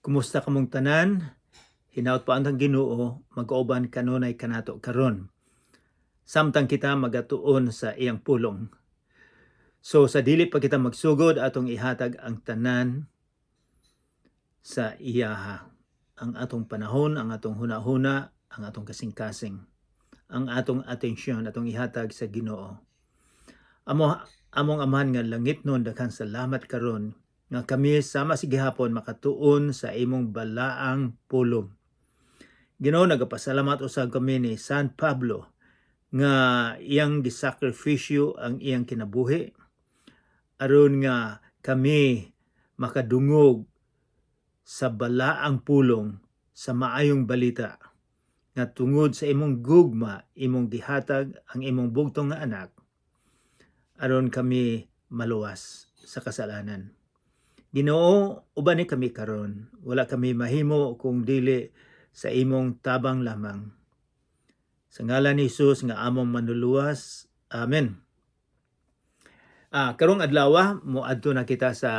Kumusta kamong tanan? Hinaut pa ang Ginoo, mag-auban kanunay kanato karon. Samtang kita magatuon sa iyang pulong. So sa dili pa kita magsugod atong ihatag ang tanan sa iyaha. Ang atong panahon, ang atong hunahuna, ang atong kasing-kasing, ang atong atensyon atong ihatag sa Ginoo. Among amahan nga langit nun, daghang salamat karon nga kami sama si gihapon makatuon sa imong balaang pulong. Ginoo, nagapasalamat usab kami ni San Pablo nga iyang gisakripisyo ang iyang kinabuhi aron nga kami makadungog sa balaang pulong sa maayong balita nga tungod sa imong gugma imong gihatag ang imong bugtong nga anak aron kami maluwas sa kasalanan. Ginoo, uban ni kami karon, wala kami mahimo kung dili sa imong tabang lamang. Sa ngalan ni Jesus nga among manluluwas. Amen. Karong adlaw moadto na kita sa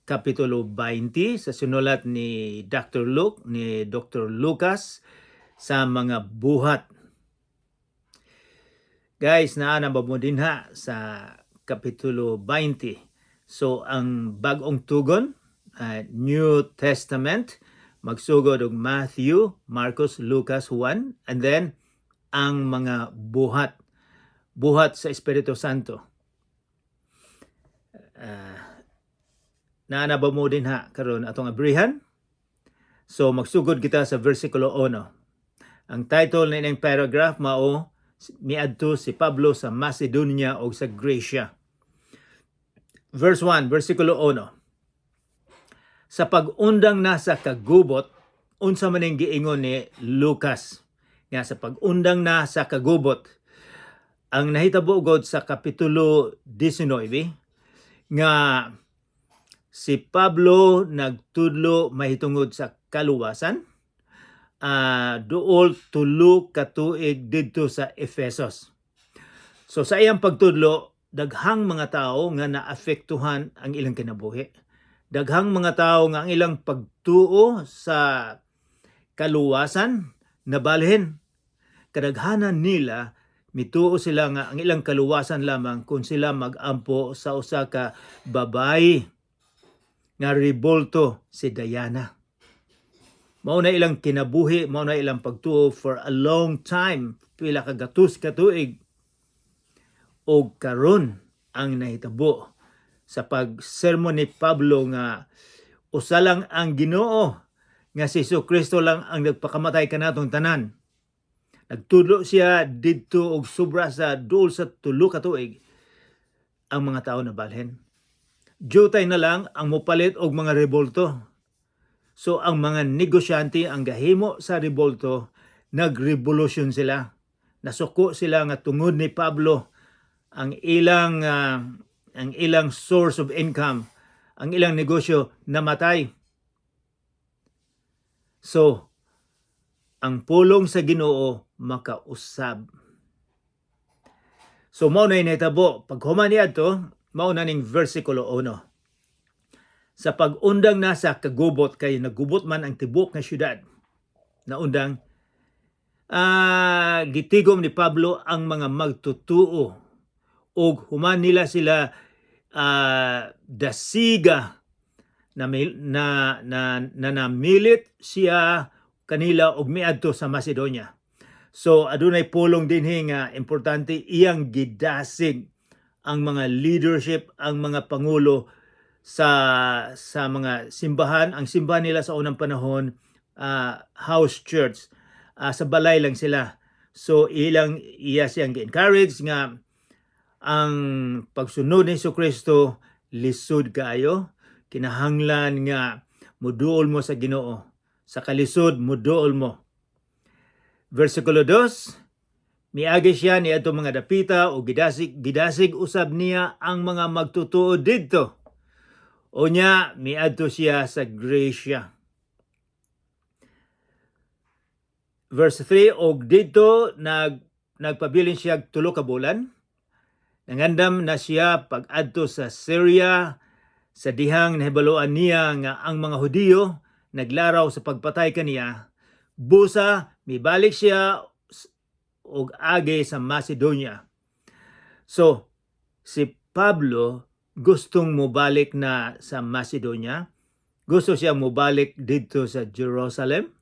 Kapitulo 20 sa sinulat ni Dr. Lucas sa mga buhat. Guys, naa na ba mo dinha sa Kapitulo 20. So ang bag-ong tugon, New Testament, magsugod og Matthew, Marcos, Lucas 1, and then ang mga buhat sa Espiritu Santo. Naana ba mo din ha karon atong abrihan? So magsugod kita sa versikulo 1. Ang title na inyong paragraph mao miadto si Pablo sa Macedonia o sa Gracia. Verse 1, versikulo 1. Sa pag-undang na sa kagubot, unsa man ning giingon ni Lucas nga sa pag-undang na sa kagubot, ang nahitabo gud sa kapitulo 19 nga si Pablo nagtudlo mahitungod sa kaluwasan duol tulo ka tuig didto sa Efesos. So sa iyang pagtudlo, daghang mga tao nga naapektuhan ang ilang kinabuhi. Daghang mga tao nga ang ilang pagtuo sa kaluwasan nabalhin. Kadaghanan nila mituo sila nga ang ilang kaluwasan lamang kung sila magampo sa usa ka babayi nga rebolto si Diana. Mao na ilang kinabuhi, mao na ilang pagtuo for a long time, pila ka gatus ka tuig. O karon ang nahitabo sa pagsermon ni Pablo nga usa lang ang Ginoo nga si Jesucristo lang ang nagpakamatay kanatong tanan. Nagtudlo siya didto og sobra sa duol sa tulo ka tuig. Ang mga tao nabalhin. Jutay na lang ang mopalit og mga rebolto. So ang mga negosyante ang gahimo sa rebolto, nagrevolusyon sila. Nasuko sila nga tungod ni Pablo ang ilang source of income, ang ilang negosyo namatay. So ang pulong sa Ginoo makausab. So mao na initabo paghuman niadto, mao na ning versikulo 1. Sa pag-undang na sa kagubot kay nagubot man ang tibok nga syudad. Naundang gitigom ni Pablo ang mga magtutuo og human nila sila dasiga na namilit siya kanila og miadto sa Macedonia. So adunay pulong dinhi nga importante iyang gidasig ang mga leadership, ang mga pangulo sa mga simbahan. Ang simbahan nila sa unang panahon house church, sa balay lang sila. So iya siyang gi-encourage nga ang pagsunod ni Jesucristo lisod kaayo, kinahanglan nga muduol mo sa Ginoo, sa kalisod muduol mo. Versikulo 2, miagi siya ni adto mga dapita o gidasig usab niya ang mga magtutuo didto. Unya miadto siya sa Gracia. Verse 3, og didto nagpabilin siya 3 ka bulan. Nangandam na siya pag-adto sa Syria, sa dihang nahibaluan niya nga ang mga Hudiyo naglaraw sa pagpatay kaniya, busa mibalik siya og agi sa Macedonia. So si Pablo gustong mobalik na sa Macedonia. Gusto siya mobalik dito sa Jerusalem.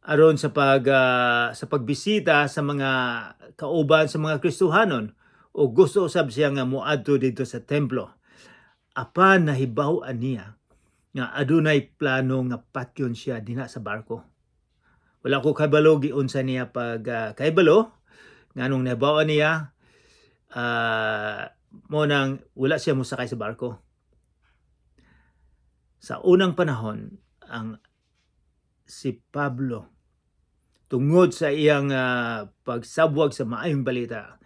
Aron sa pagbisita sa mga kauban sa mga Kristohanon, o gusto usab siya nga moadto dito sa templo. Apan nahibaw-an niya nga adunay plano nga patyon siya dinha sa barko. Wala ko kabalo giunsa niya pag kahibalo nganong nahibaw-an niya mo nang wala siya mosakay sa barko. Sa unang panahon, ang si Pablo, tungod sa iyang pagsabwag sa maayong balita,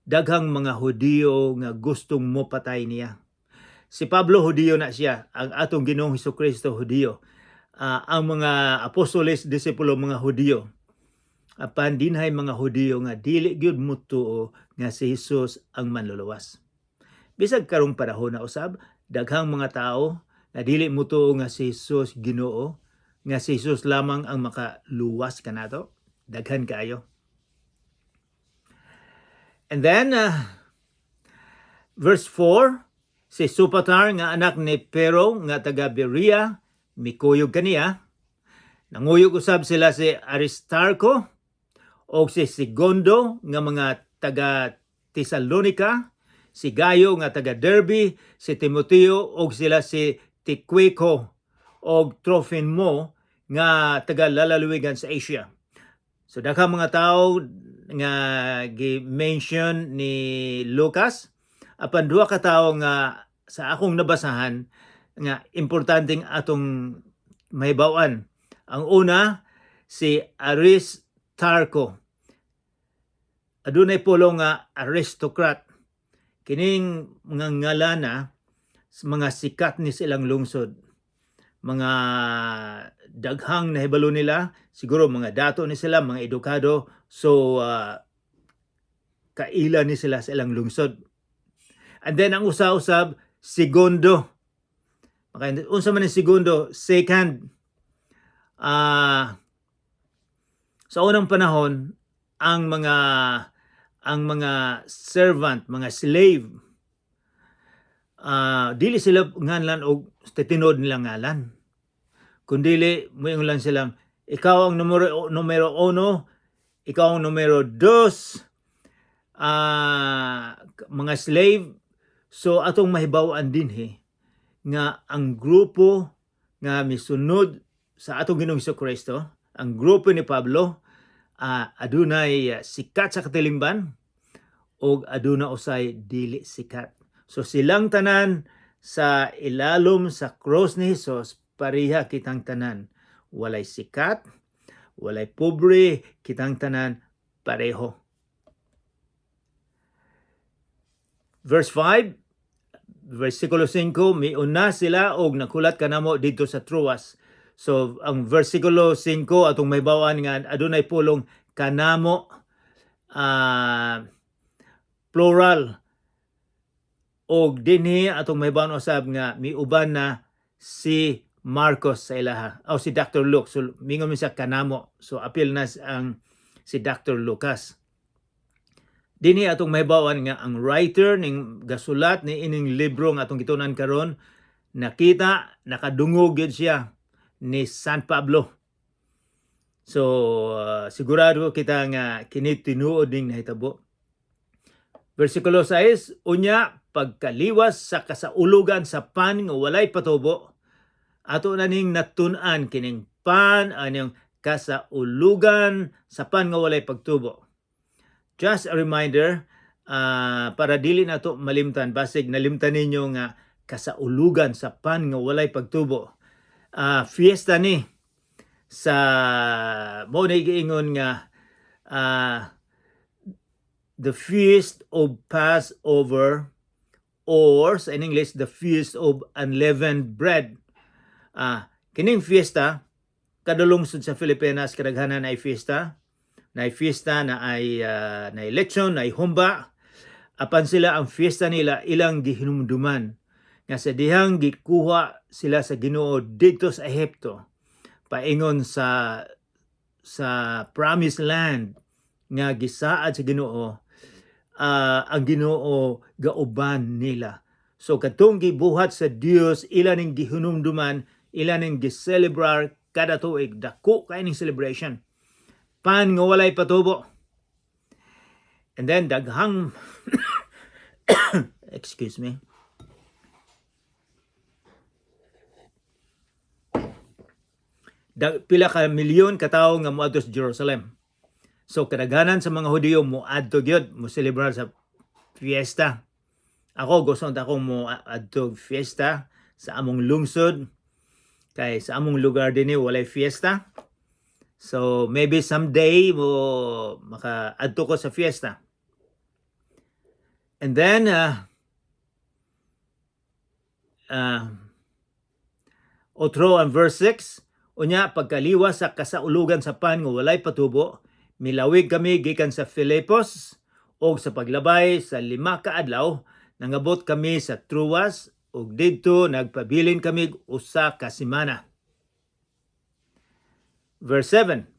daghang mga Hudiyo nga gustong mopatay niya. Si Pablo Hudiyo na siya, ang atong Ginoong Hesukristo Hudiyo. Ang mga apostoles, disipulo mga Hudiyo. Apan dinhay mga Hudiyo nga dili gyud mutuo nga si Jesus ang manluluwas. Bisag karong panahon na usab, daghang mga tao na dili mutuo nga si Jesus Ginoo, nga si Jesus lamang ang makaluwas kanato. Daghan kaayo. And then verse 4, si Sopater nga anak ni Pero nga taga Berea mikuyog kaniya. Nanguyog usab sila si Aristarco o si Segundo nga mga taga Tesalonica, si Gayo nga taga Derbe, si Timoteo o sila si Tyquico o Trophimo nga taga lalaluwigan sa Asia. So daghang mga tao nga gi-mention ni Lucas, apan duha ka tawo nga sa akong nabasahan nga importanteng atong mahibaw-an. Ang una, si Aristarco. Adunay pulo nga aristocrat. Kining mga ngalana, mga sikat ni silang lungsod. Mga daghang nahibalo nila, siguro mga dato ni sila, mga edukado, so kaila ni sila sa ilang lungsod. And then ang usa-usab, Segundo. Okay, unsa man ang Segundo? Second. Sa unang panahon, ang mga servant, mga slave, dili sila nganlan og titinod nilang ngalan. Kundili moingon lang silang ikaw ang numero 1, ikaw ang numero 2, mga slave. So atong mahibaw-an dinhi nga ang grupo nga misunod sa atong Ginoong Hesukristo, ang grupo ni Pablo, adunay sikat sa katilingban o aduna usay dili sikat. So silang tanan sa ilalom sa cross ni Jesus, pareha kitang tanan. Walay sikat, walay pobre, kitang tanan pareho. Verse 5, versikulo 5, miuna sila og nakulat kanamo dito sa Troas. So ang versikulo 5 atong mahibaw-an nga adunay pulong kanamo, plural. Og dinhi atong mahibaw-an usab nga miuban na si Marcos sa ilaha, o si Dr. Luke. So mingon mi sa kanamo. So apil na ang si Dr. Lucas. Dinhi atong mahibaw-an nga ang writer ning gasulat ni ining libro nga atong gitunan karon, nakita nakadungog gyud siya ni San Pablo. So sigurado kita nga kini tinuod ning nahitabo. Versikulo 6, unya pagkaliwas sa kasaulugan sa pan nga walay patubo, ato na ning natun-an kining pan anyang kasaulugan sa pan nga walay pagtubo. Just a reminder, para dili na to malimtan, basig nalimtan ninyo nga kasaulugan sa pan nga walay pagtubo. Fiesta ni sa mo na giingon nga the Feast of Passover, or sa in English, the Feast of Unleavened Bread. Kining fiesta, kadulungsod sa Pilipinas, kadaghanan ay fiesta. Na fiesta na ay lechon, na ay humba. Apan sila ang fiesta nila ilang gihinumduman nga sa dihang gikuha sila sa Ginoo dito sa Ehipto paingon sa promised land nga gisaad sa Ginoo, ang Ginoo gauban nila. So katong gibuhat sa Dios, ila ning gihunumduman, ila ning gicelebrar kada tuig, dako kay ning celebration. Pan nga walay patubo. And then daghang excuse me. Pila ka milyon ka tawo nga moadto sa Jerusalem. So kadaghanan sa mga Hudiyo moadto gyud, mo celebrar sa fiesta. Ako gusto akong moadto fiesta sa among lungsod, kay sa among lugar dinhi walay fiesta. So maybe someday mo makaadto ko sa fiesta. And then otro ang verse 6, unya pagkaliwas sa kasaulugan sa pan nga walay patubo, milawig kami gikan sa Filipos og sa paglabay sa 5 ka adlaw nangabot kami sa Troas ug didto nagpabilin kami usa ka semana. Verse 7,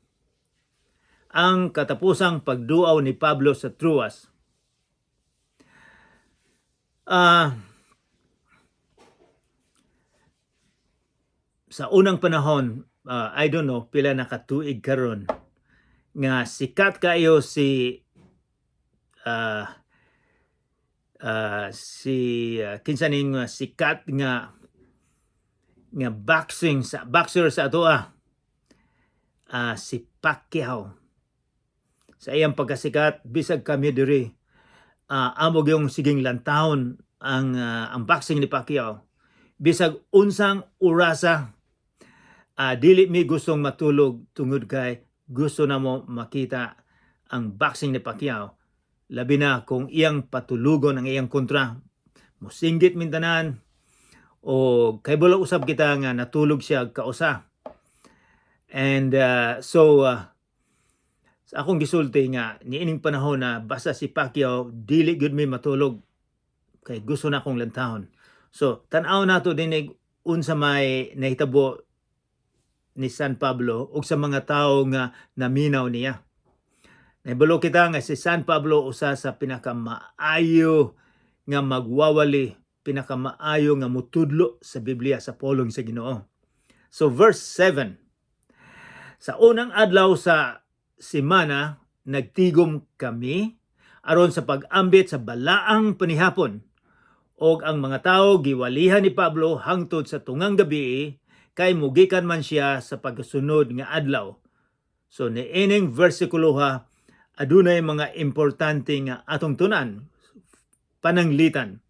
ang katapusang pagduaw ni Pablo sa Troas. Sa unang panahon, I don't know, pila na katuig karon nga sikat kayo si kinsa ning sikat nga boxer sa atoa, si Pacquiao. Sa iyang pagkasikat bisag kami diri, amog yung siging lantawon ang boxing ni Pacquiao. Bisag unsang urasa, dili mi gustong matulog tungod kay gusto na mo makita ang boxing ni Pacquiao. Labi na kung iyang patulugon ang iyang kontra. Musinggit mintanan o kay bula usab kita nga natulog siya kausa. And sa akong gisulti nga niining panahon na basta si Pacquiao dili gyud mi matulog kay gusto na akong lantahon. So tan-aw nato dinig unsa may nahitabo ni San Pablo ug sa mga tawo nga naminaw niya. Nahibalo kita nga si San Pablo usa sa pinakamaayo nga magwawali, pinakamaayo nga mutudlo sa Biblia, sa pulong sa Ginoo. So verse 7, sa unang adlaw sa semana nagtigom kami aron sa pag-ambit sa balaang panihapon, og ang mga tawo giwalihan ni Pablo hangtod sa tungang gabi kay mugikan man siya sa pagsunod nga adlaw. So niining bersikulo adunay mga importante nga atong tunan, pananglitan.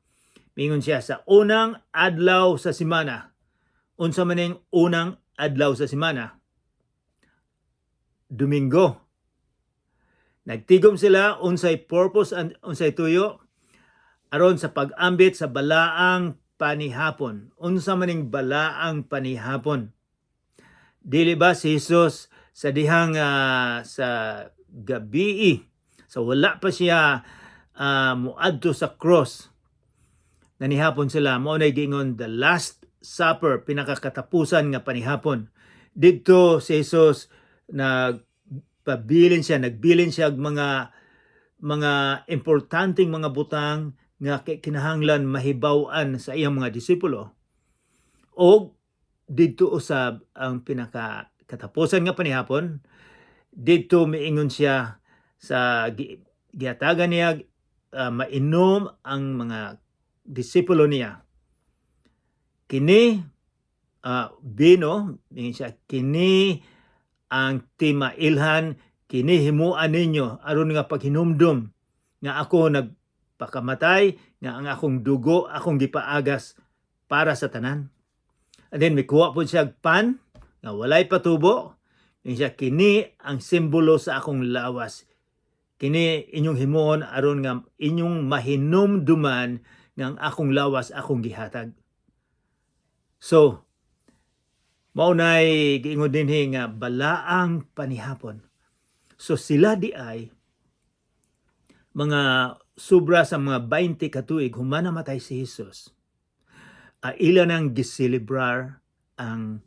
Mingon siya sa unang adlaw sa semana. Unsa man ning unang adlaw sa semana? Domingo. Nagtigom sila unsay purpose and unsay tuyo aron sa pag-ambit sa balaang panihapon. Unsa man ning balaang panihapon? Dili ba si Jesus sa dihang sa gabi, so wala pa siya muadto sa cross, nanihapon sila, mao nay gingon the last supper, pinakakatapusan nga panihapon. Didto si Jesus nagbilin siya og mga importanteng mga butang nga kinahanglan mahibaw-an sa iyang mga disipulo. O didto usab ang pinakakatapusan nga panihapon, didto miingon siya sa gihatagan niya mainom ang mga disipulo niya. Kini bino, miingon siya, kini ang timailhan, kini himuan ninyo aron nga paghinumdum nga ako nagpakamatay, nga ang akong dugo akong gipaagas para sa tanan. And then mikuha po siya pan nga walay patubo. Siya, kini ang simbolo sa akong lawas. Kini inyong himuon aron nga inyong mahinumduman nga ang akong lawas akong gihatag. So maunay giingon dinhi nga balaang panihapon. So sila di ay mga sobra sa mga 20 katuig human namatay si Jesus. ila nang giselebrar ang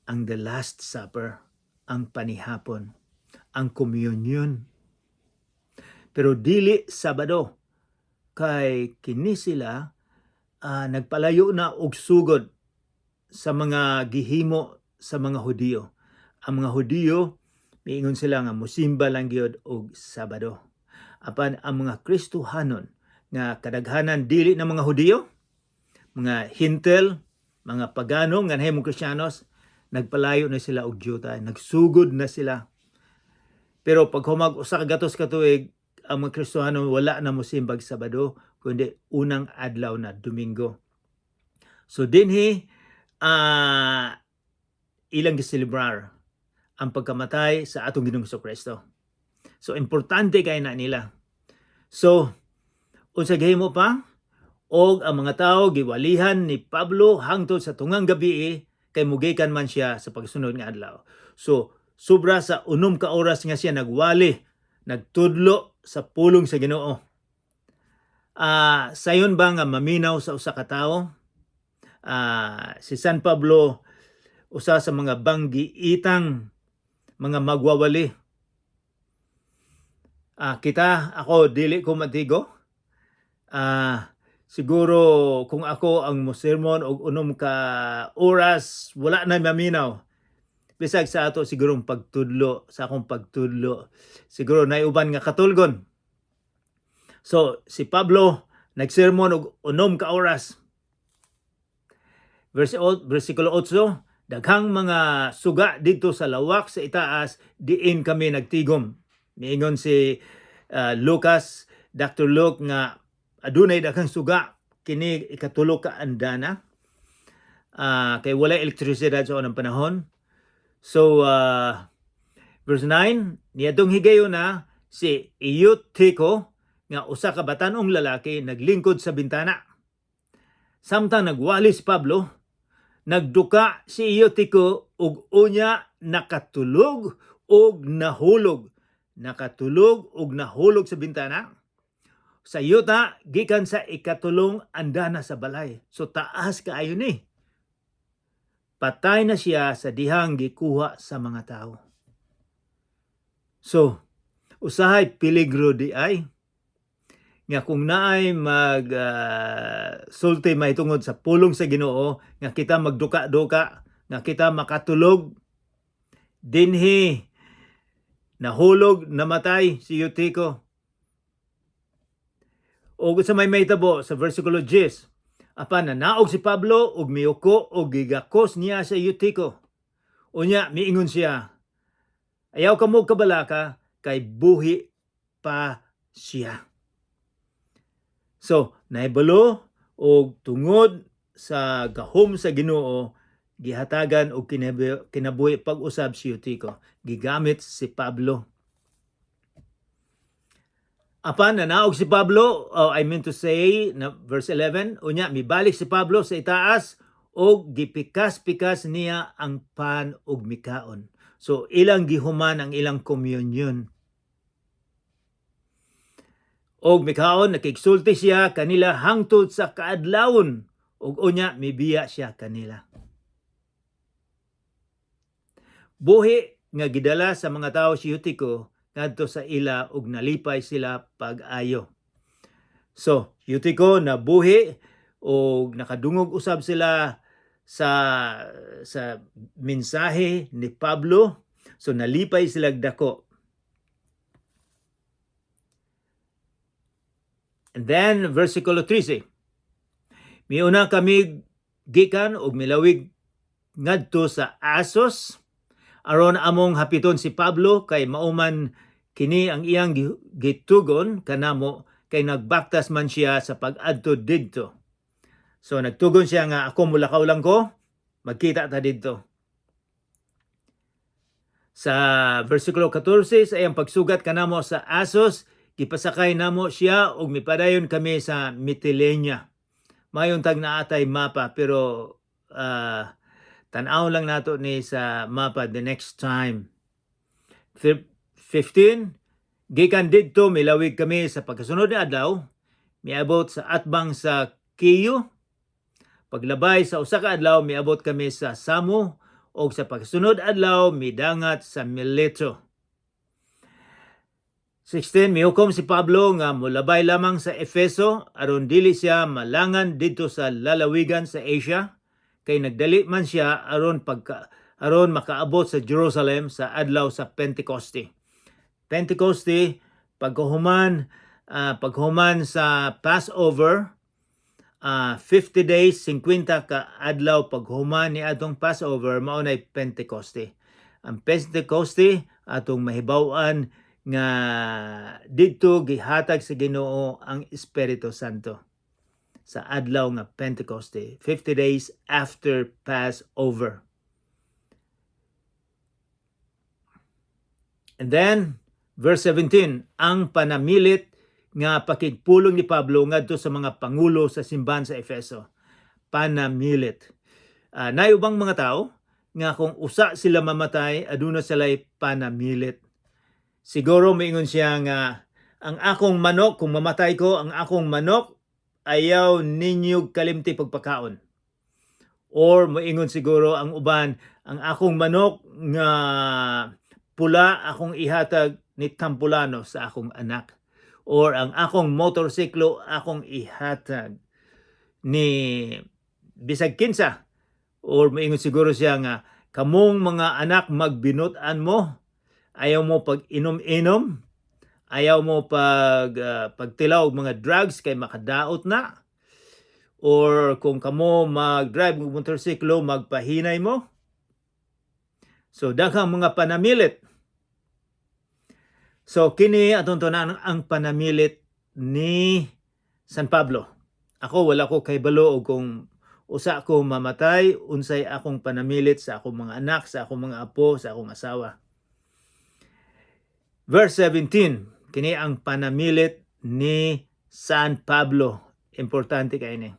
the Last Supper, ang panihapon, ang communion. Pero dili Sabado, kay kini sila nagpalayo na og sugod sa mga gihimo sa mga Hudiyo. Ang mga Hudiyo, miingon sila nga musimba lang gyud og Sabado. Apan ang mga Kristohanon nga kadaghanan dili na mga Hudiyo, mga Hintel, mga pagano nga nahimong Kristiyanos, nagpalayo na sila og diyuta, nagsugod na sila. Pero pag humag usa ka gatos ka tuig, ang mga Kristohanon wala na mosimbag Sabado, kundi unang adlaw na Domingo. So dinhi ilang giselebrar ang pagkamatay sa atong Ginoong Kristo. So importante kay na nila. So unsa gihimo pa? Og ang mga tawo giwalihan ni Pablo hangtod sa tungang gabi kay mugikan man siya sa pagsunod nga adlaw. So sobra sa 6 ka oras nga siya nagwali, nagtudlo sa pulong sa Ginoo. Sayon ba nga maminaw sa usa ka tawo? Si San Pablo usa sa mga banggiitang mga magwawali. Ako dili ko matigo. Siguro kung ako ang mosermon og 6 ka oras, wala na maminaw. Bisag sa ato sigurong pagtudlo, sa akong pagtudlo, siguro naiuban nga katulgon. So si Pablo nagsermon og 6 ka oras. Versikulo 8, daghang mga suga dito sa lawak sa itaas, diin kami nagtigom. Miingon si Lucas, Dr. Luke nga adunay daghang suga kini ikatulo ka andana. Kay wala elektrisidad sa unang panahon. So verse 9, niadtong higayon na si Eutico nga usa ka batanong lalaki naglingkod sa bintana. Samtang nagwali si Pablo, nagduka si Eutico ug unya nakatulog ug nahulog. Nakatulog ug nahulog sa bintana. Sa yuta, gikan sa ikatulong andana sa balay. So taas kaayo ni. Patay na siya sa dihang gikuha sa mga tao. So, usahay peligro di ay. Nga kung naay sulti mahitungod sa pulong sa Ginoo, nga kita magduka-duka, nga kita makatulog, dinhi nahulog, namatay si Eutico. O sa may mahitabo sa versikulo 10, apan nanaog si Pablo ug miuko ug gigakos niya sa Eutico. Unya miingon siya, ayaw ka mo kabalaka kay buhi pa siya. So naibalo og tungod sa gahom sa Ginoo, gihatagan og kinabuhi pag-usab si Eutico. Gigamit si Pablo. Apan nanaog si Pablo, to say, na verse 11, unya mibalik si Pablo sa itaas og gipikas-pikas niya ang pan ug mikaon. So ilang gihuman ang ilang communion. Og mikaon nakigsulti siya kanila hangtod sa kaadlawon ug unya mibiya siya kanila. Buhi nga gidala sa mga tawo si Eutico ngadto sa ila ug nalipay sila pag-ayo. So, Eutico nabuhi ug nakadungog usab sila sa mensahe ni Pablo. So nalipay sila dako. And then versikulo 13. Miuna kami gikan ug milawig ngadto sa Assos aron among hapiton si Pablo kay mauman kini ang iyang gitugon kanamo kay nagbaktas man siya sa pag-adto didto. So nagtugon siya nga ako mulakaw lang ko, magkita ta didto. Sa versikulo 14 sa iyang pagsugat kanamo sa Assos, gipasakay namo siya ug mipadayon kami sa Mitilene. Mayon tag naatay mapa pero tan-aw lang nato ni sa mapa the next time. 15, gikan didto milawig kami sa pagkasunod na adlaw, miabot sa atbang sa Kiyo. Paglabay sa usa ka adlaw miabot kami sa Samo o sa pagsunod adlaw midangat sa Mileto. 16 mihukom si Pablo nga molabay lamang sa Efeso aron dili siya malangan didto sa lalawigan sa Asia kay nagdali man siya aron makaabot sa Jerusalem sa adlaw sa Pentecoste. Pentecoste paghuman sa Passover, 50 days 50 ka adlaw paghuman ni atong Passover mao nay Pentecoste. Ang Pentecoste atong mahibaw-an nga didto gihatag sa Ginoo ang Espiritu Santo sa adlaw nga Pentecoste, 50 days after Passover. And then verse 17, ang panamilit nga pakigpulong ni Pablo ngadto sa mga pangulo sa simbahan sa Efeso. Panamilit. Nayubang mga tao nga kung usa sila mamatay aduna sila'y panamilit. Siguro maingon siya nga ang akong manok, kung mamatay ko, ang akong manok ayaw ninyo kalimti pagpakaon. Or maingon siguro ang uban, ang akong manok nga pula akong ihatag ni Tampulano sa akong anak. Or ang akong motorsiklo akong ihatag ni bisag kinsa. Or maingon siguro siya nga kamong mga anak magbinutan mo, ayaw mo pag-inom-inom, ayaw mo pagtilaw mga drugs kay makadaot na, or kung kamo mag-drive ng motorsiklo magpahinay mo. So daghang mga panamilit. So kini atong tunan ang panamilit ni San Pablo. Ako wala ko kay balo og kung usa ko mamatay, unsay akong panamilit sa akong mga anak, sa akong mga apo, sa akong asawa. Verse 17, kini ang panamilit ni San Pablo. Importante kay ni.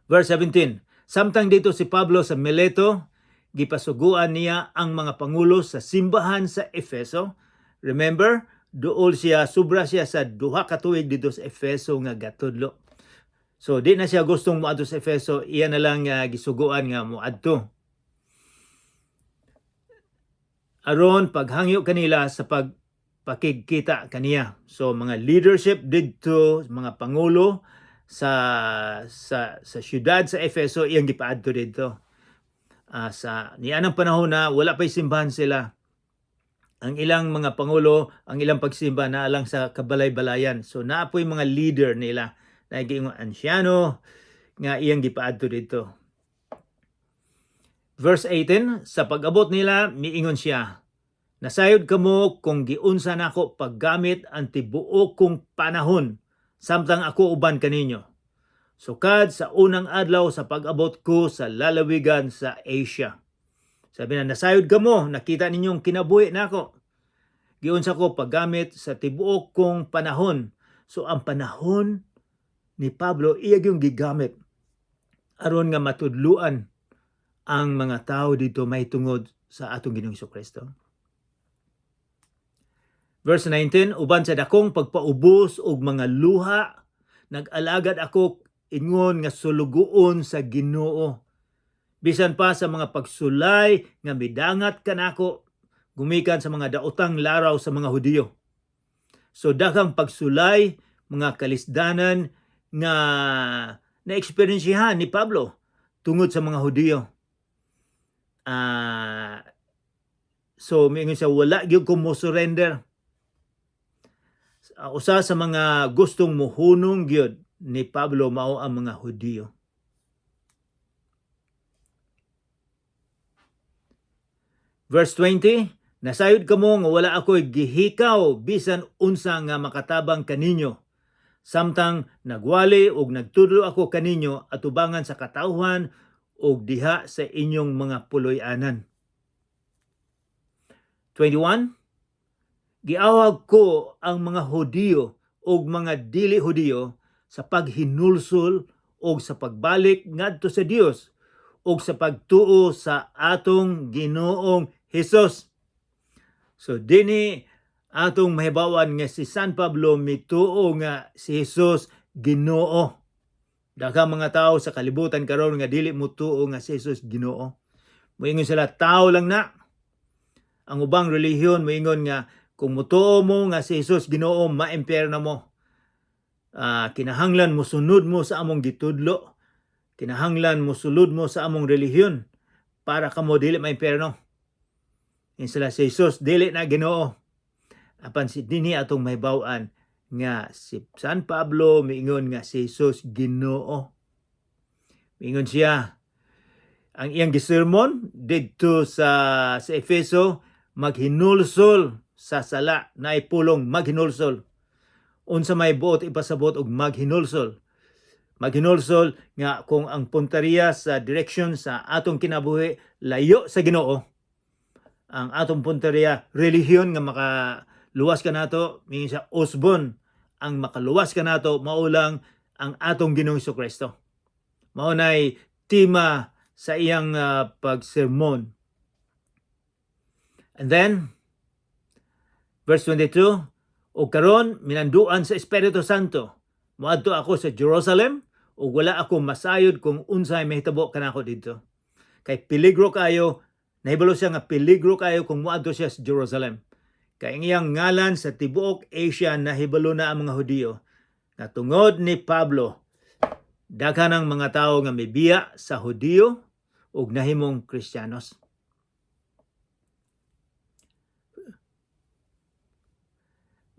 Verse 17, samtang dito si Pablo sa Mileto, gipasuguan niya ang mga pangulo sa simbahan sa Efeso. Remember, duol siya, sobra siya sa 2 ka tuig dito sa Efeso nga gatudlo. So di na siya gustong moadto sa Efeso, iya na lang gisuguan nga moadto. Aron paghangyo kanila sa pakigkita kaniya. So mga leadership didto, mga pangulo sa syudad sa Efeso iyang gipaadto didto. Sa nianang panahon na wala pa'y simbahan sila. Ang ilang mga pangulo, ang ilang pagsimba na lang sa kabalay-balayan. So naapoy mga leader nila, naging ansyano nga iyang gipaadto didto. Verse 18, sa pag-abot nila miingon siya, nasayod kamo kung giunsa nako paggamit ang tibuok kong panahon samtang ako uban kaninyo. Sukad sa unang adlaw sa pag-abot ko sa lalawigan sa Asia. Sabi na, nasayod kamo, nakita ninyong kinabuhi nako. Giunsa ko paggamit sa tibuok kong panahon. So ang panahon ni Pablo iya yung gigamit aron nga matudluan ang mga tao dito may tungod sa atong Ginoong Hesukristo. Verse 19, uban sa dakong pagpaubos og mga luha, nag-alagad ako ingon nga sulugoon sa Ginoo. Bisan pa sa mga pagsulay nga midangat kanako gumikan sa mga daotang laraw sa mga Hudiyo. So daghang pagsulay, mga kalisdanan nga na-eksperyensyahan ni Pablo tungod sa mga Hudiyo. So mingon siya wala gyud ko mo surrender. Usa sa mga gustong muhunong gyud ni Pablo mao ang mga Hudiyo. Verse 20, nasayod kamo nga wala ako'y gihikaw bisan unsa nga makatabang kaninyo. Samtang nagwali og nagtudlo ako kaninyo atubangan sa katawhan og diha sa inyong mga puloy-anan. 21, giawag ko ang mga Hudiyo og mga dili Hudiyo sa paghinulsol og sa pagbalik ngadto sa Dios og sa pagtuo sa atong Ginoong Hesus. So dinhi atong mahibawan nga si San Pablo mituo nga si Hesus Ginoo. Daghang mga tao sa kalibutan karon nga dili mo tuo nga si Jesus Ginoo. Moingon sila tao lang na. Ang ubang relihiyon moingon nga kung mutuo mo nga si Jesus Ginoo, maimperno mo. Kinahanglan mo sunod mo sa among gitudlo. Kinahanglan mo sulod mo sa among relihiyon para kamo dili maimperno. Sila si Jesus dili na Ginoo. Apan si dinhi atong mahibaw-an nga si San Pablo miingon nga si Jesus Ginoo. Miingon siya ang iyang gisermon didto sa Efeso, maghinulsol sa sala na ipulong maghinulsol. Unsa may buot ipasabot og maghinulsol. Maghinulsol nga kung ang punteriya sa direksyon sa atong kinabuhi layo sa Ginoo, ang atong punteriya relihiyon nga makaluwas ka nato, mingon siya usbon, ang makaluwas ka nato maulang ang atong Ginoong Jesucristo. Mao nay tema sa iyang pagsermon. And then verse 22, o karon minanduan sa Espiritu Santo, moadto ako sa Jerusalem ug wala ako masayod kung unsay mahitabo kanako didto. Kay peligro kayo, nahibalo siya nga peligro kayo kung moadto siya sa Jerusalem. Kay iyang ngalan sa tibuok Asia nahibalo na ang mga Hudiyo nga tungod ni Pablo daghan ang mga tawo nga mibiya sa Hudiyo ug nahimong Kristiyanos.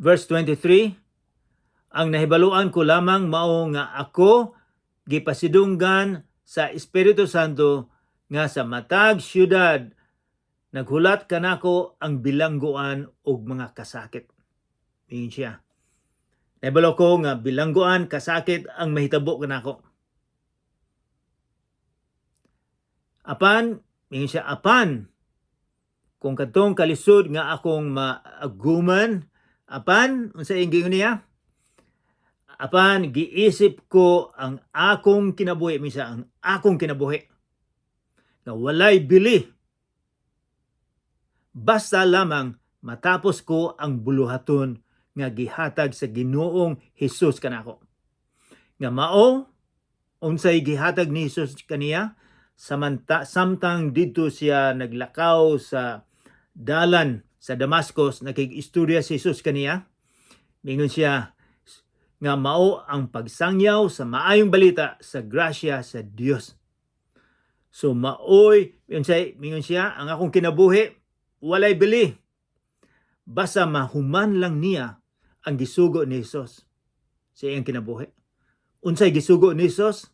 Verse 23, ang nahibaluan ko lamang mao nga ako gipasidunggan sa Espiritu Santo nga sa matag syudad naghulat kanako ang bilangguan og mga kasakit. Mingon siya, nahibalo ko nga bilangguan kasakit ang mahitabo kanako. Apan, mingon siya, apan kung kadtong kalisod nga akong maaguman, apan unsa ingon niya? Apan giisip ko ang akong kinabuhi, misa ang akong kinabuhi nga walay bili. Basta lamang matapos ko ang buluhaton nga gihatag sa Ginoong Hesus kanako. Nga mao unsay gihatag ni Hesus kaniya samtang dito siya naglakaw sa dalan sa Damascus, nakig-istorya si Jesus kaniya. Mingon siya nga mao ang pagsangyaw sa maayong balita sa grasya sa Dios. So maoy, mingon siya, ang akong kinabuhi walay bili. Basta mahuman lang niya ang gisugo ni Jesus sa iyang kinabuhi. Unsay gisugo ni Jesus?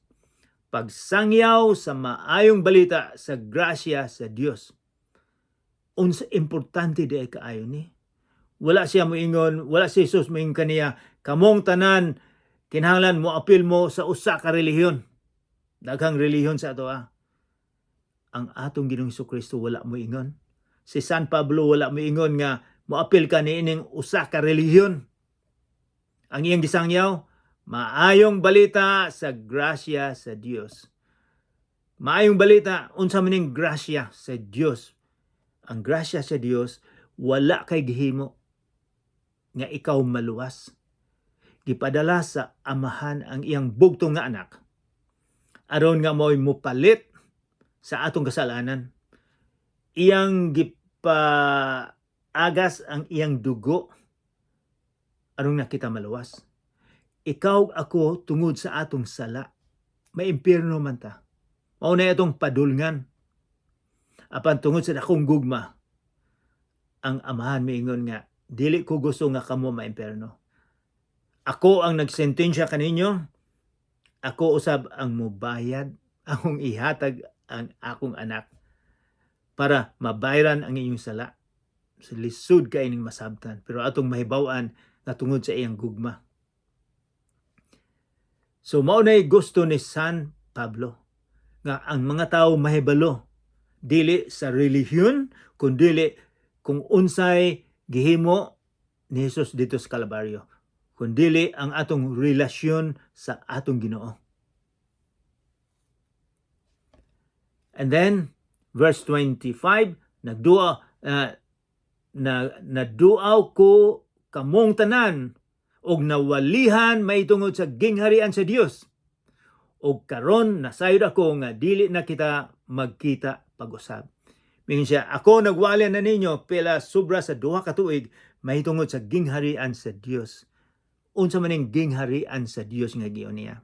Pagsangyaw sa maayong balita sa grasya sa Dios. Unsa importante di ay kaayo ni. Wala siya moingon, wala si Jesus moingon kaniya, kamong tanan kinahanglan mo apil mo sa usa ka relihiyon. Daghang relihiyon sa ato Ang atong Ginoong Jesucristo wala moingon. Si San Pablo wala moingon nga moapil ka niining usa ka relihiyon. Ang iyang gisangyaw, maayong balita sa grasya sa Dios. Maayong balita, unsa maning grasya sa Dios. Ang grasya sa Dios, wala kay gihimo nga ikaw maluwas. Gipadala sa Amahan ang iyang bugtong nga anak aron nga mo'y mupalit sa atong kasalanan. Iyang gipaagas ang iyang dugo aron nga kita maluwas. Ikaw ako tungod sa atong sala, maimpierno man ta. Mao na itong padulngan. Apan tungod sa dakong gugma, ang Amahan miingon nga dili ko gusto nga kamo maimperno. Ako ang nagsentensya kaninyo. Ako usab ang mubayad, akong ihatag ang akong anak para mabayran ang inyong sala. So, lisod ka ining masabtan. Pero atong mahibaw-an na tungod sa iyang gugma. So mao nay gusto ni San Pablo nga ang mga tawo mahibalo dili sa relihiyon kundi kung unsay gihimo ni Jesus dito sa Kalbaryo, kundi ang atong relasyon sa atong Ginoo. And then verse 25, naduaw ko kamong tanan og nawalihan maitungod sa gingharian sa Dios o karon nasayod ako nga dili na kita magkita pag-usab. Mingon siya, ako nagwala na ninyo pela sobra sa 2 ka tuig mahitungod sa gingharian sa Dios. Unsa man ning gingharian sa Dios nga giyon niya?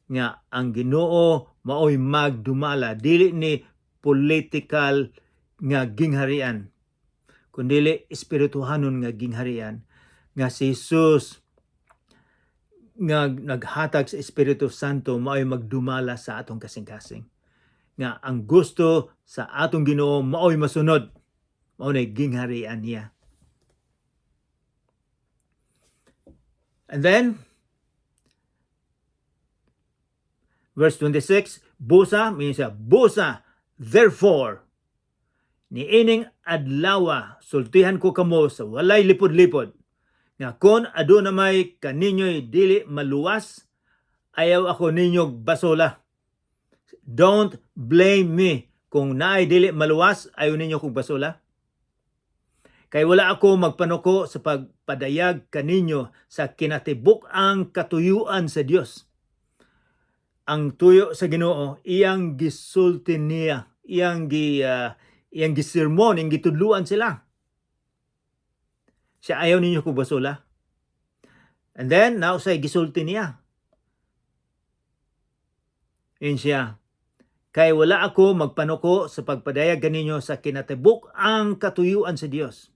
Nga ang Ginoo maoy magdumala, dili ni political nga gingharian, kundi espirituhanon nga gingharian, nga si Jesus nga naghatag sa Espiritu Santo maoy magdumala sa atong kasing-kasing. Nga ang gusto sa atong Ginoo maoy masunod, mao nay gingharian niya. And then verse 26, busa, minsa busa, therefore niining adlawa sultihan ko kamo sa walay lipod-lipod, nga kon aduna may kaninyo'y dili maluwas, ayaw ako ninyong basola. Don't blame me kung naay dili maluwas, ayaw ninyo kong basola. Kay wala ako magpanuko sa pagpadayag kaninyo sa kinatibuk-ang katuyuan sa Dios. Ang tuyo sa Ginoo iyang gisulti niya, iyang gisermon, iyang gitudluan sila. Siya ayaw ninyo kong basula. And then now say gisulti niya. Yun siya. Kay wala ako magpanuko sa pagpadayag kaninyo sa kinatibuk-ang katuyuan sa Dios.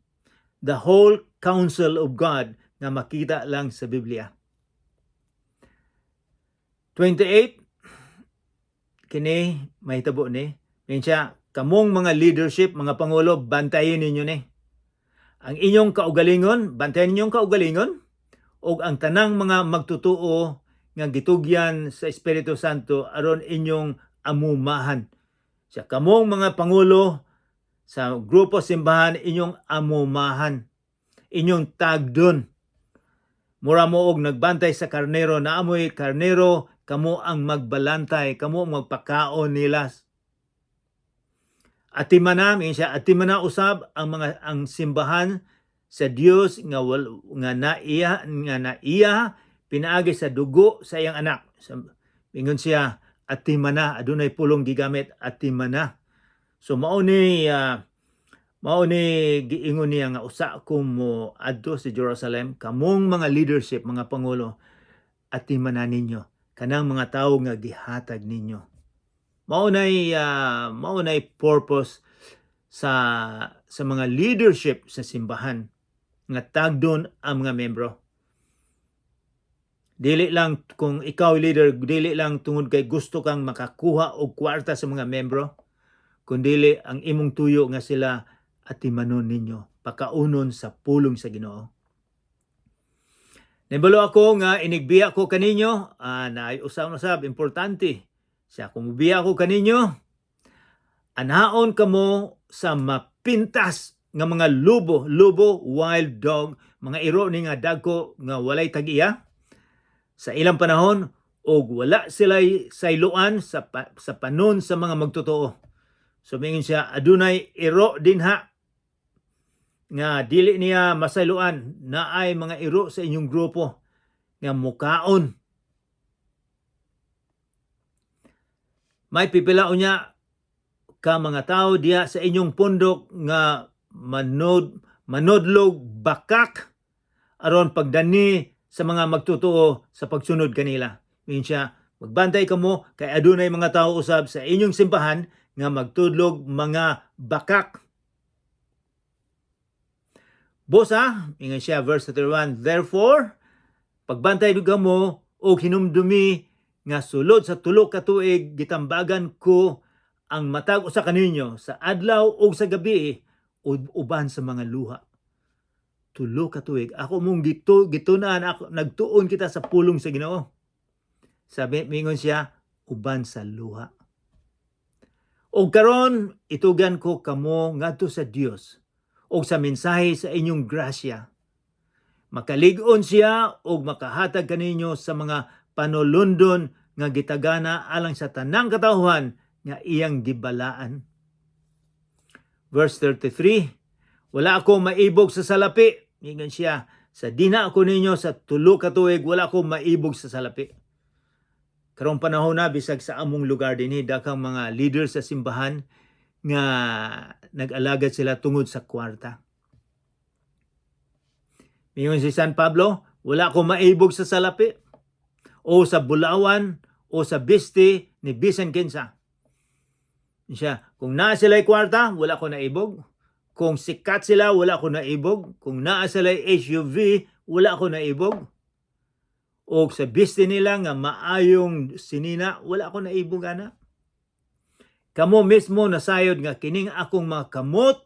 The whole counsel of God na makita lang sa Biblia. 28, kini mahitabo ni. Yan siya, kamong mga leadership, mga pangulo, bantayin ninyo ni. Ang inyong kaugalingon, bantayan ninyong kaugalingon, o ang tanang mga magtutuo nga gitugyan sa Espiritu Santo aron inyong amumahan. Siya, kamong mga pangulo, sa grupo simbahan, inyong amumahan, inyong tagdon. Mura mo og nagbantay sa karnero, na amoy karnero, kamo ang magbalantay, kamo ang magpakaon nila. Atimana, siya, atimana usab ang simbahan sa Dios nga naiya pinaagi sa dugo sa iyang anak. Ingon siya, atimana, adunay pulong gigamit, atimana. So mao ni giingon niya nga usa ko mo adto sa Jerusalem, kamong mga leadership, mga pangulo, atimanan ninyo kanang mga tawo nga gihatag ninyo. Mao nay purpose sa mga leadership sa simbahan nga tagdon ang mga membro. Dili lang kung ikaw leader, dili lang tungod kay gusto kang makakuha og kwarta sa mga membro, kundili ang imong tuyo nga sila atimanon ninyo, pakaunon sa pulong sa Ginoo. Nibalo ako nga inigbiya ko kaninyo, na usab importante. Siya, kung biya ko kaninyo, anhaon kamo sa mapintas nga mga lubo, wild dog, mga iro ni nga dagko nga walay tag-iya sa ilang panahon, og wala sila'y sayloan sa panon sa mga magtotoo. So mingon siya, adunay iro dinha nga dili niya masayloan, na ay mga iro sa inyong grupo nga mukaon. May pipilaon niya ka mga tao diya sa inyong pundok nga manodlog bakak aron pagdani sa mga magtutuo sa pagsunod kanila. Mingon siya, magbantay kamo kay adunay mga tao usab sa inyong simbahan nga magtudlog mga bakak. Bosa, ingon siya, verse 31, therefore, pagbantay kamo o hinumdumi nga sulod sa 3 ka tuig gitambagan ko ang matag usa kaninyo sa adlaw o sa gabi uban sa mga luha. 3 ka tuig ako mong gitunan, ako nagtuon kita sa pulong sa Ginoo. Sabi mingon siya, uban sa luha. O karon itugan ko kamo ngadto sa Dios o sa mensahe sa inyong grasya. Makalig-on siya o makahatag kaninyo sa mga panulundon nga gitagana alang sa tanang katawhan nga iyang gibalaan. Verse 33, wala ako maibog sa salapi. Ingon siya, sa dina ako ninyo sa 3 ka tuig, wala ako maibog sa salapi. karong panahon na bisag sa among lugar dinhi daghang mga leader sa simbahan nga nag-alagad sila tungod sa kwarta. Mingon si San Pablo, wala ko maibog sa salapi o sa bulawan o sa biste ni bisan kinsa. Siya, kung naa sila'y kwarta, wala ko naibog. Kung sikat sila, wala ko naibog. Kung naa sila'y SUV, wala ko naibog. O sa biste nila nga maayong sinina, wala ko naibog ana. Kamo mismo nasayod nga kining akong mga kamot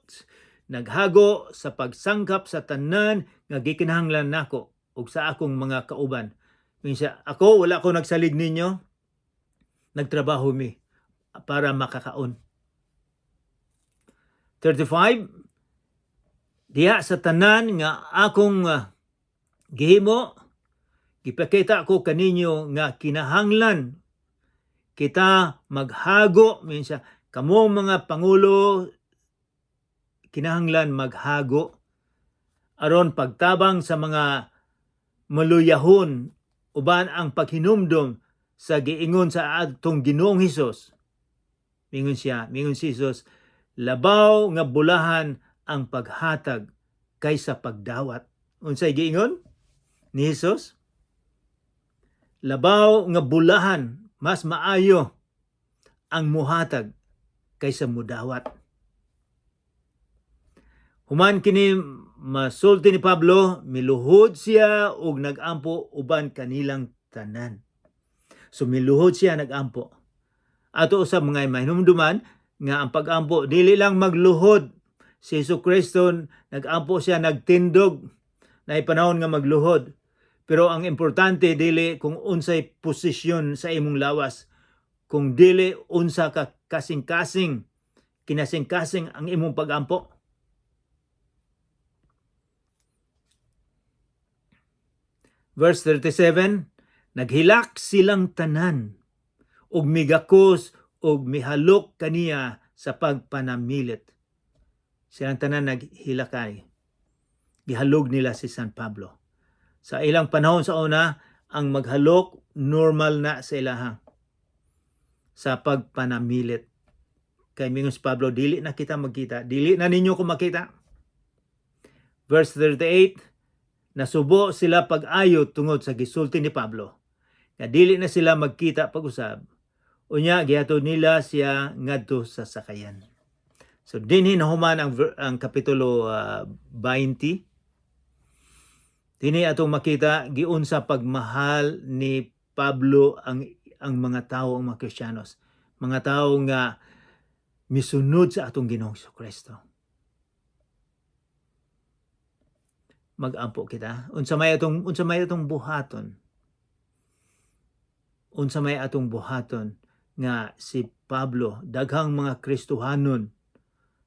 naghago sa pagsangkap sa tanan nga gikinahanglan nako ug sa akong mga kauban. Minsa ako wala ko nagsalig ninyo. Nagtrabaho mi para makakaon. 35 diha sa tanan nga akong gihimo gipakita ko kaninyo nga kinahanglan kita maghago. Minsa kamo mga pangulo kinahanglan maghago aron pagtabang sa mga maluyahon uban ang paghinumdom sa giingon sa atong Ginoong Hesus. Mingon si Hesus, labaw nga bulahan ang paghatag kaysa pagdawat. Unsay giingon ni Hesus? Labaw nga bulahan, mas maayo ang muhatag kaysa mudawat. Human kini masulti ni Pablo, miluhod siya ug nagampo uban kanilang tanan. So miluhod siya nagampo. Ato usab mga mahinumduman nga ang pagampo dili lang magluhod. Si Jesucristo nagampo siya nagtindog na panahon nga magluhod. Pero ang importante dili kung unsay posisyon sa imong lawas, kung dili unsa ka kasing-kasing kinasing-kasing ang imong pagampo. Verse 37, naghilak silang tanan ug migakos ug mihalok kaniya sa pagpanamilit. Silang tanan naghilakay. Gihalog nila si San Pablo. Sa ilang panahon sa una, ang maghalok normal na sa ilaha sa pagpanamilit. Kay mingon si Pablo, dili na kita magkita. Dili na ninyo ko makita. Verse 38, nasubo sila pag-ayo tungod sa gisulti ni Pablo. Nga dili na sila magkita pag-usab. Unya gihatod nila siya ngadto sa sakayan. So dinhi nahuman ang kapitulo 20. Dinhi atong makita giunsa pagmahal ni Pablo ang mga tawo, ang mga Kristiyanos. Mga tawo nga misunod sa atong Ginoong Kristo. Magampo kita. Unsa may atong buhaton. Unsa may atong buhaton nga si Pablo, daghang mga Kristohanon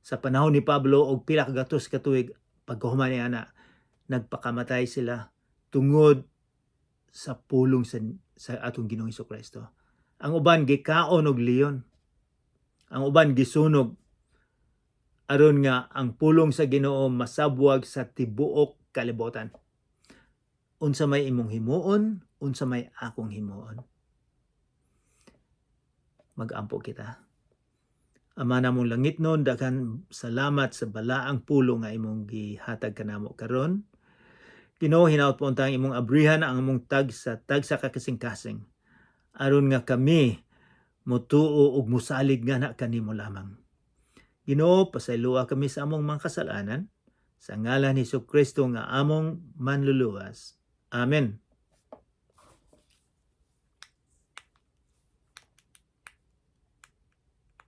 sa panahon ni Pablo og pila ka gatos ka tuig pagkahuman niya na nagpakamatay sila tungod sa pulong sa atong Ginoong Kristo. Ang uban gikaon og leon. Ang uban gisunog aron nga ang pulong sa Ginoo masabwag sa tibuok kalibutan. Unsa may imong himuon, unsa may akong himuon. Magampo kita. Ama namong langit nun, daghan salamat sa balaang pulong nga imong gihatag kanamo karon. Ginoo, hinaut po untang imong abrihan ang among tagsa kakasing-kasing. Aron nga kami mutuo ug musalig nga na kanimo lamang. Ginoo, pasayloa kami sa among mga kasalanan. Sa ngalan ni Jesucristo nga among manluluwas. Amen.